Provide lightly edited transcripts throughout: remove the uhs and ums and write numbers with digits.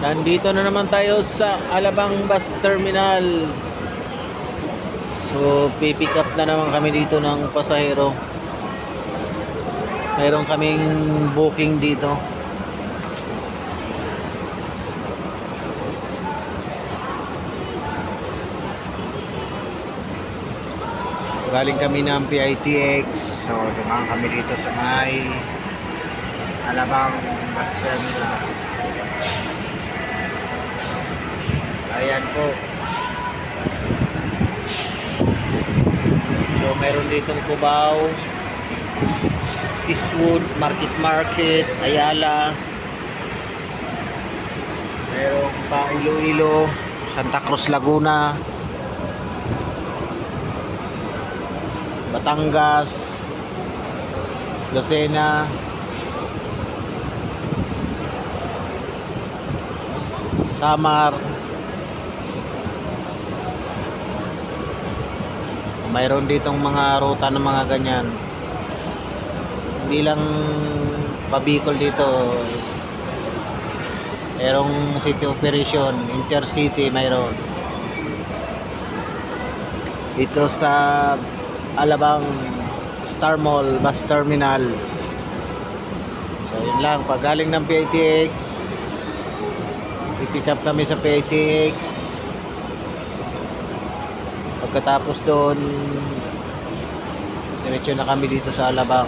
Nandito na naman tayo sa Alabang Bus Terminal. So, pipick up na naman kami dito ng pasahero. Mayroon kaming booking dito. Galing kami ng PITX. So, dumaan kami dito sa may Alabang Bus Terminal. Ayan po. So, mayroon ditong Cubao, Eastwood, Market, Ayala. Mayroong pa Iloilo, Santa Cruz, Laguna, Batangas, Lucena, Samar. Mayroon ditong mga ruta ng mga ganyan. Hindi lang pabikol dito. Mayroong city operation, intercity mayroon. Dito sa Alabang Star Mall Bus Terminal. So yun lang, pag galing ng PITX, pipick up kami sa PITX. Pagkatapos doon, diretso na kami dito sa Alabang.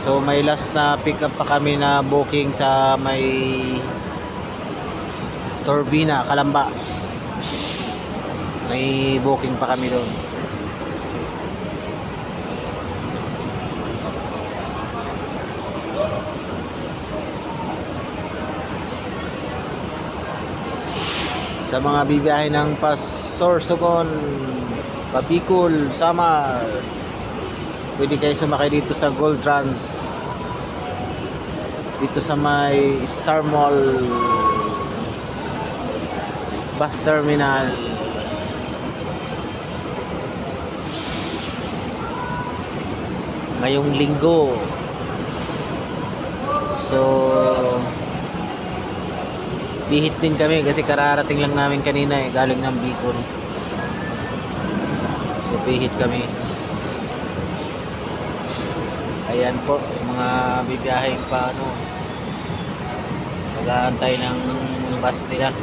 So may last na pick up pa kami na booking sa may Turbina, Calamba. May booking pa kami doon. Sa mga bibiyahe ng Sorsogon, Pabicol, Samar, pwede kayo sumakay dito sa Gold Trans, dito sa may Star Mall Bus Terminal. Ngayong linggo. So bihit din kami kasi kararating lang namin kanina galing ng Bicol. So bihit kami. Ayan po, mga bibiyaheng pa mag-aantay ng bus nila.